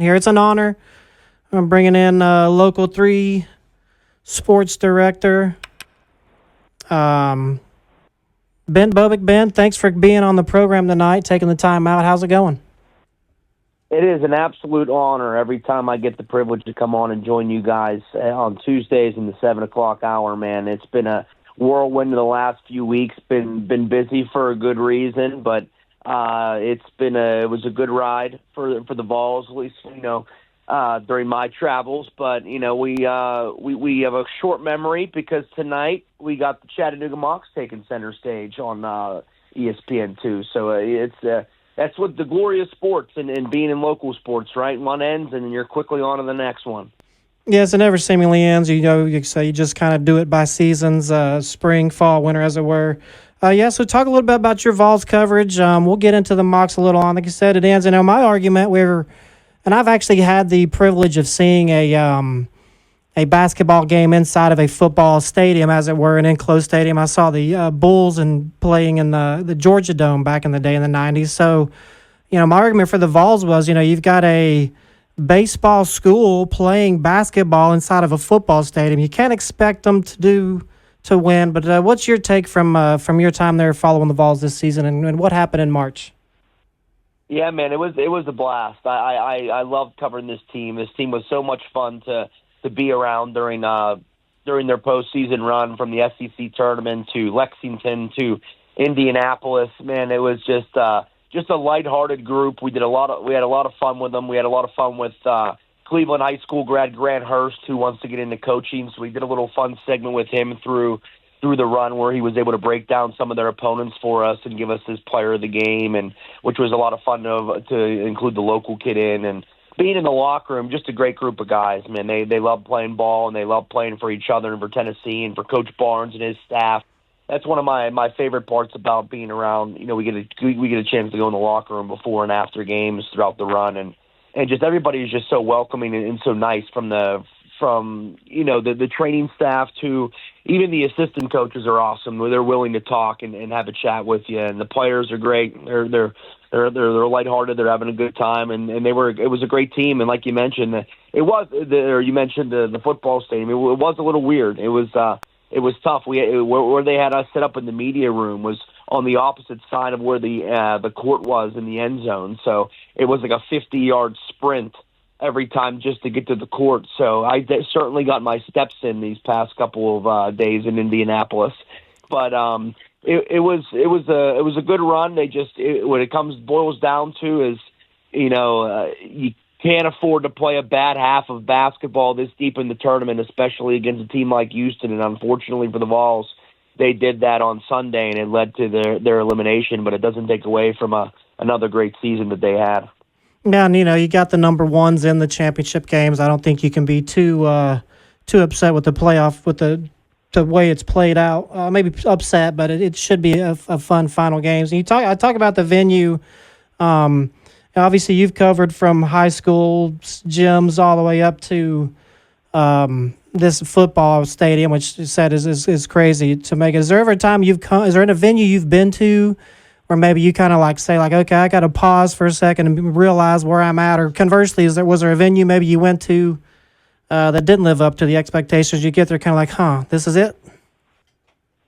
here. It's an honor. I'm bringing in Local 3 sports director, Ben Bobick. Ben, thanks for being on the program tonight, taking the time out. How's it going? It is an absolute honor every time I get the privilege to come on and join you guys on Tuesdays in the 7 o'clock hour, man. It's been a whirlwind in the last few weeks, been busy for a good reason, but it was a good ride for the Vols, at least, during my travels. But, we have a short memory because tonight we got the Chattanooga Mocs taking center stage on ESPN2. So that's what the glory of sports and being in local sports, right? One ends and you're quickly on to the next one. Yes, it never seemingly ends. You say you just kind of do it by seasons, spring, fall, winter, as it were. So talk a little bit about your Vols coverage. We'll get into the Mocs a little on. Like you said, it ends. My argument and I've actually had the privilege of seeing a basketball game inside of a football stadium, as it were, an enclosed stadium. I saw the Bulls playing in the Georgia Dome back in the day in the 90s. So, my argument for the Vols was, you've got a baseball school playing basketball inside of a football stadium. You can't expect them to win. But what's your take from your time there following the Vols this season and what happened in March? Yeah, man, it was a blast. I loved covering this team. This team was so much fun to be around during their postseason run, from the SEC tournament to Lexington to Indianapolis. Man, it was just a lighthearted group. We had a lot of fun with them. We had a lot of fun with Cleveland High School grad Grant Hurst, who wants to get into coaching. So we did a little fun segment with him through the run where he was able to break down some of their opponents for us and give us his player of the game, and which was a lot of fun to include the local kid in. And being in the locker room, just a great group of guys, man. They love playing ball, and they love playing for each other and for Tennessee and for Coach Barnes and his staff. That's one of my favorite parts about being around. We get a chance to go in the locker room before and after games throughout the run, and just everybody is just so welcoming and so nice from the training staff to even the assistant coaches are awesome. They're willing to talk and have a chat with you, and the players are great. They're lighthearted. They're having a good time, and it was a great team. And like you mentioned, you mentioned the football stadium. It was a little weird. It was tough. Where they had us set up in the media room was on the opposite side of where the court was in the end zone. So it was like a 50-yard sprint every time just to get to the court. So I certainly got my steps in these past couple of days in Indianapolis. But it was a good run. When it boils down to is, you can't afford to play a bad half of basketball this deep in the tournament, especially against a team like Houston. And unfortunately for the Vols, they did that on Sunday, and it led to their elimination. But it doesn't take away from another great season that they had. Yeah, and you got the number ones in the championship games. I don't think you can be too upset with the playoff, with the way it's played out. Maybe upset, but it should be a fun final games. And I talk about the venue. Obviously, you've covered from high school gyms all the way up to this football stadium, which you said is crazy to make. Is there ever a time is there a venue you've been to where maybe you kind of say okay, I got to pause for a second and realize where I'm at? Or conversely, was there a venue maybe you went to that didn't live up to the expectations? You get there kind of this is it?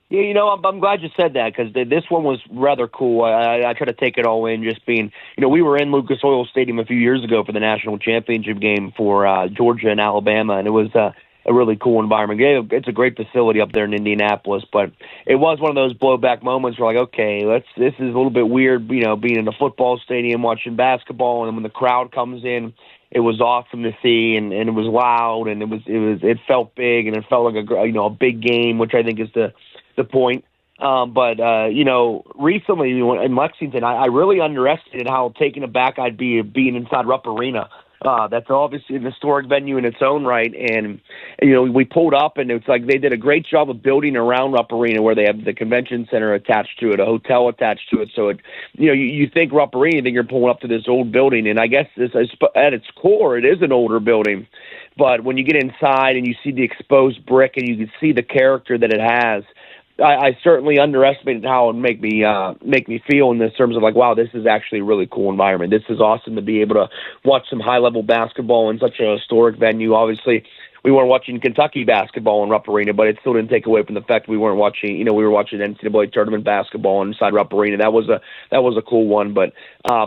Yeah, I'm glad you said that, because this one was rather cool. I try to take it all in, just being, we were in Lucas Oil Stadium a few years ago for the national championship game for Georgia and Alabama, and it was a really cool environment. It's a great facility up there in Indianapolis, but it was one of those blowback moments where okay, this is a little bit weird, being in a football stadium watching basketball, and when the crowd comes in, it was awesome to see, and it was loud, and it felt big, and it felt like a big game, which I think is the point. But recently in Lexington, I really underestimated how taken aback I'd be being inside Rupp Arena. That's obviously an historic venue in its own right. And, we pulled up, and it's like they did a great job of building around Rupp Arena, where they have the convention center attached to it, a hotel attached to it. So, you think Rupp Arena, you think you're pulling up to this old building. And I guess at its core, it is an older building. But when you get inside and you see the exposed brick and you can see the character that it has, I certainly underestimated how it would make me feel in this terms of like, wow, this is actually a really cool environment. This is awesome to be able to watch some high level basketball in such a historic venue. Obviously, we weren't watching Kentucky basketball in Rupp Arena, but it still didn't take away from the fact we weren't watching. We were watching NCAA tournament basketball inside Rupp Arena. That was a cool one. But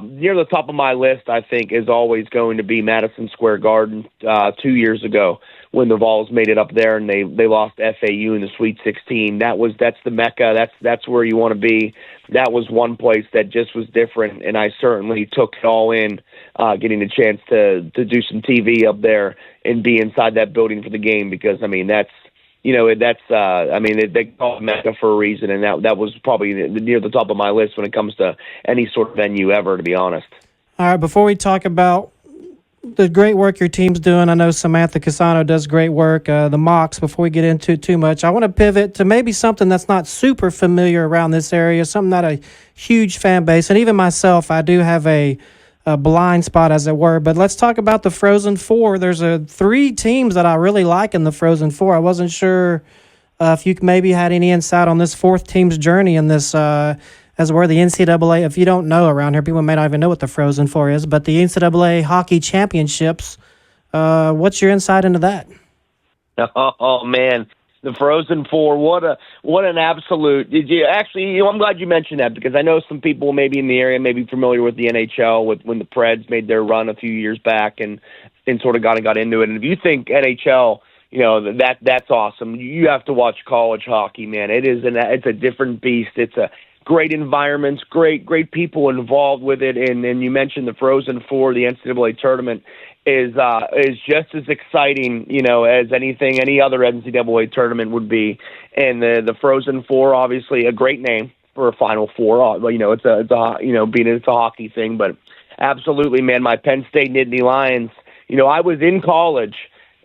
near the top of my list, I think, is always going to be Madison Square Garden 2 years ago when the Vols made it up there and they lost FAU in the Sweet 16. That's the Mecca. That's where you want to be. That was one place that just was different, and I certainly took it all in, getting the chance to do some TV up there and be inside that building for the game, because I mean they call it Mecca for a reason, and that was probably near the top of my list when it comes to any sort of venue ever, to be honest. All right, before we talk about the great work your team's doing, I know Samantha Casano does great work, the Mocs, before we get into it too much, I want to pivot to maybe something that's not super familiar around this area, something not a huge fan base, and even myself, I do have a blind spot, as it were. But let's talk about the Frozen Four. There's 3 teams that I really like in the Frozen Four. I wasn't sure if you maybe had any insight on this 4th team's journey in this, as it were, the NCAA. If you don't know around here, people may not even know what the Frozen Four is, but the NCAA Hockey Championships, what's your insight into that? Oh, man. The Frozen Four, what an absolute! Did you actually? I'm glad you mentioned that, because I know some people maybe in the area may be familiar with the NHL when the Preds made their run a few years back and sort of got into it. And if you think NHL, that's awesome. You have to watch college hockey, man. It's a different beast. It's a great environments, great people involved with it. And you mentioned the Frozen Four, the NCAA tournament is just as exciting, as any other NCAA tournament would be. And the Frozen Four, obviously a great name for a Final Four. It's a hockey thing, but absolutely, man, my Penn State Nittany Lions. I was in college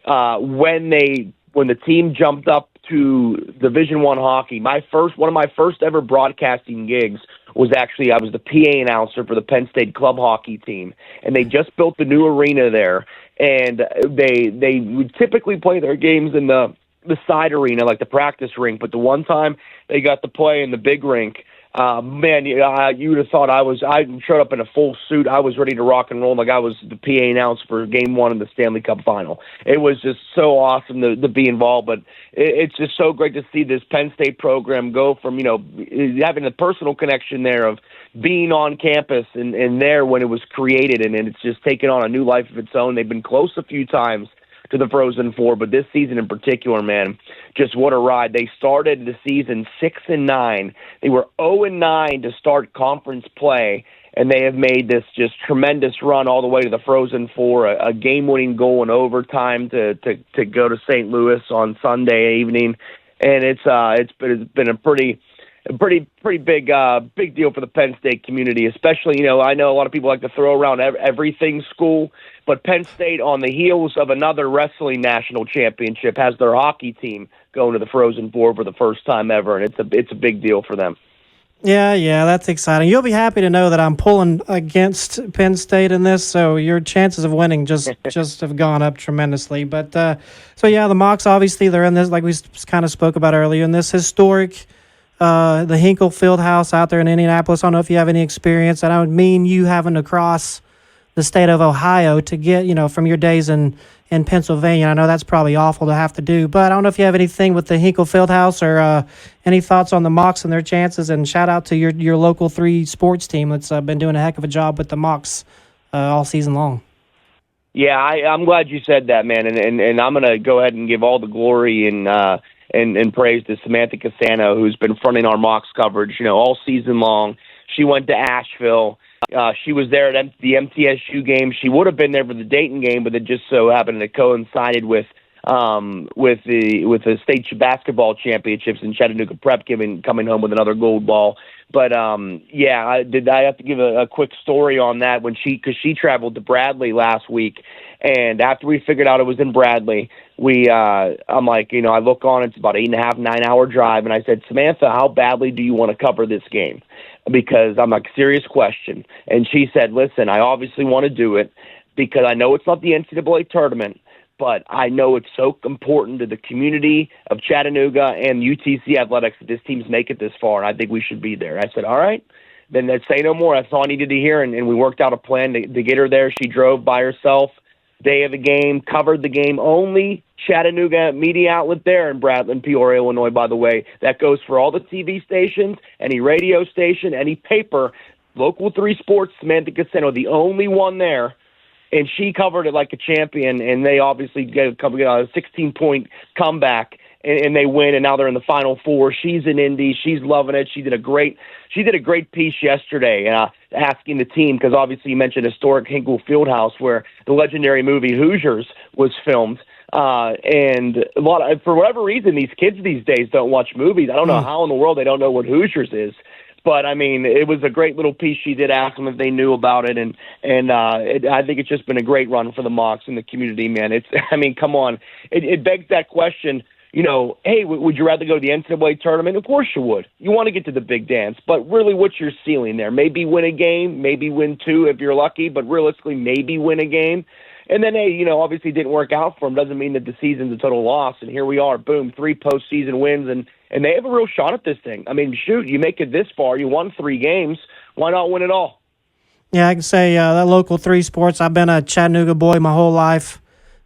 when the team jumped up to Division I hockey. One of my first ever broadcasting gigs was actually, I was the PA announcer for the Penn State club hockey team, and they just built the new arena there, and they would typically play their games in the side arena, like the practice rink, but the one time they got to play in the big rink, man, you would have thought I showed up in a full suit. I was ready to rock and roll, like I was the PA announcer for Game 1 of the Stanley Cup Final. It was just so awesome to be involved, but it's just so great to see this Penn State program go from, having a personal connection there of being on campus and there when it was created, and it's just taken on a new life of its own. They've been close a few times to the Frozen Four, but this season in particular, man, just what a ride. They started the season 6-9. They were 0-9 to start conference play, and they have made this just tremendous run all the way to the Frozen Four, a game-winning goal in overtime to go to St. Louis on Sunday evening, and it's been a pretty big deal for the Penn State community, especially, I know a lot of people like to throw around everything school, but Penn State, on the heels of another wrestling national championship, has their hockey team going to the Frozen Four for the first time ever, and it's a big deal for them. Yeah, that's exciting. You'll be happy to know that I'm pulling against Penn State in this, so your chances of winning just have gone up tremendously. But the Mocs, obviously, they're in this, like we kind of spoke about earlier, in this historic the Hinkle Fieldhouse out there in Indianapolis. I don't know if you have any experience. And I would mean you having to cross the state of Ohio to get, from your days in Pennsylvania. I know that's probably awful to have to do, but I don't know if you have anything with the Hinkle Fieldhouse or any thoughts on the Mocs and their chances. And shout out to your local 3 sports team that's been doing a heck of a job with the Mocs all season long. Yeah, I'm glad you said that, man. And I'm going to go ahead and give all the glory and praise to Samantha Casano, who's been fronting our Mocs coverage, all season long. She went to Asheville. She was there at the MTSU game. She would have been there for the Dayton game, but it just so happened to coincided with the state basketball championships in Chattanooga Prep coming home with another gold ball. But I have to give a quick story on that because she traveled to Bradley last week, and after we figured out it was in Bradley, I'm like, I look on, it's about 8.5, 9-hour drive, and I said, Samantha, how badly do you want to cover this game? Because I'm like, serious question. And she said, listen, I obviously want to do it because I know it's not the NCAA tournament, but I know it's so important to the community of Chattanooga and UTC athletics that this team's make it this far, and I think we should be there. I said, all right, then let's say no more. That's all I needed to hear, and we worked out a plan to get her there. She drove by herself day of the game, covered the game. Only Chattanooga media outlet there in Bradley, Peoria, Illinois, by the way. That goes for all the TV stations, any radio station, any paper. Local 3 Sports, Samantha Casino, the only one there. And she covered it like a champion, and they obviously get a 16-point comeback, and they win, and now they're in the Final Four. She's in Indy. She's loving it. She did a great piece yesterday asking the team, because obviously you mentioned historic Hinkle Fieldhouse where the legendary movie Hoosiers was filmed. And for whatever reason, these kids these days don't watch movies. I don't know how in the world they don't know what Hoosiers is. But, I mean, it was a great little piece. She did ask them if they knew about it, and I think it's just been a great run for the Mocs and the community, man. Come on. It begs that question, hey, would you rather go to the NCAA tournament? Of course you would. You want to get to the big dance, but really what's your ceiling there? Maybe win a game, maybe win 2 if you're lucky, but realistically maybe win a game. And then, hey, obviously it didn't work out for them. Doesn't mean that the season's a total loss. And here we are, boom, 3 postseason wins, and they have a real shot at this thing. I mean, shoot, you make it this far, you won 3 games, why not win it all? Yeah, I can say that local 3 Sports. I've been a Chattanooga boy my whole life.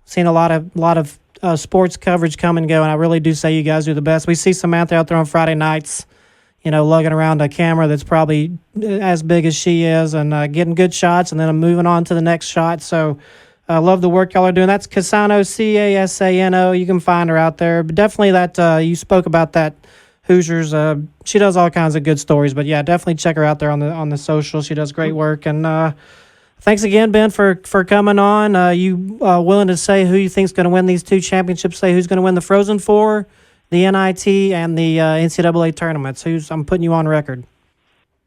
Seen a lot of sports coverage come and go, and I really do say you guys do the best. We see Samantha out there on Friday nights, lugging around a camera that's probably as big as she is, and getting good shots, and then I'm moving on to the next shot. So I love the work y'all are doing. That's Casano, Casano. You can find her out there. But definitely that you spoke about that Hoosiers. She does all kinds of good stories. But, yeah, definitely check her out there on the social. She does great work. And thanks again, Ben, for coming on. You willing to say who you think is going to win these 2 championships? Say who's going to win the Frozen Four, the NIT, and the NCAA tournaments? I'm putting you on record.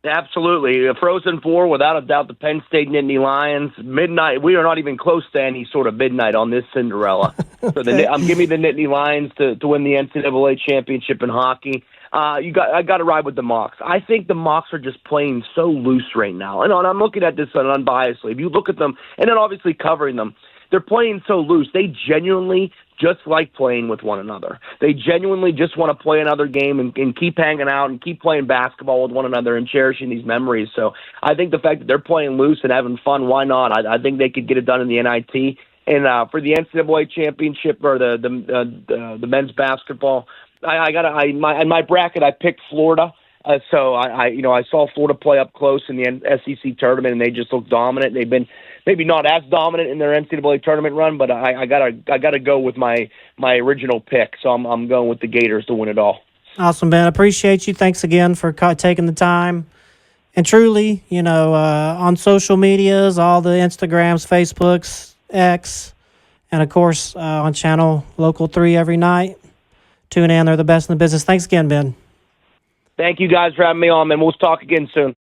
Absolutely. A Frozen Four, without a doubt, the Penn State Nittany Lions. Midnight, we are not even close to any sort of midnight on this Cinderella. So give me the Nittany Lions to win the NCAA championship in hockey. I got to ride with the Mocs. I think the Mocs are just playing so loose right now. And I'm looking at this unbiasedly. If you look at them, and then obviously covering them, they're playing so loose. They genuinely just like playing with one another. They genuinely just want to play another game and keep hanging out and keep playing basketball with one another and cherishing these memories. So I think the fact that they're playing loose and having fun, why not? I think they could get it done in the NIT. And for the NCAA championship or the men's basketball, in my bracket I picked Florida. So I saw Florida play up close in the SEC tournament, and they just looked dominant. They've been maybe not as dominant in their NCAA tournament run, but I gotta go with my original pick. So I'm going with the Gators to win it all. Awesome, Ben. Appreciate you. Thanks again for taking the time. And truly, on social medias, all the Instagrams, Facebooks, X, and of course on channel Local 3 every night. Tune in. They're the best in the business. Thanks again, Ben. Thank you guys for having me on, man. We'll talk again soon.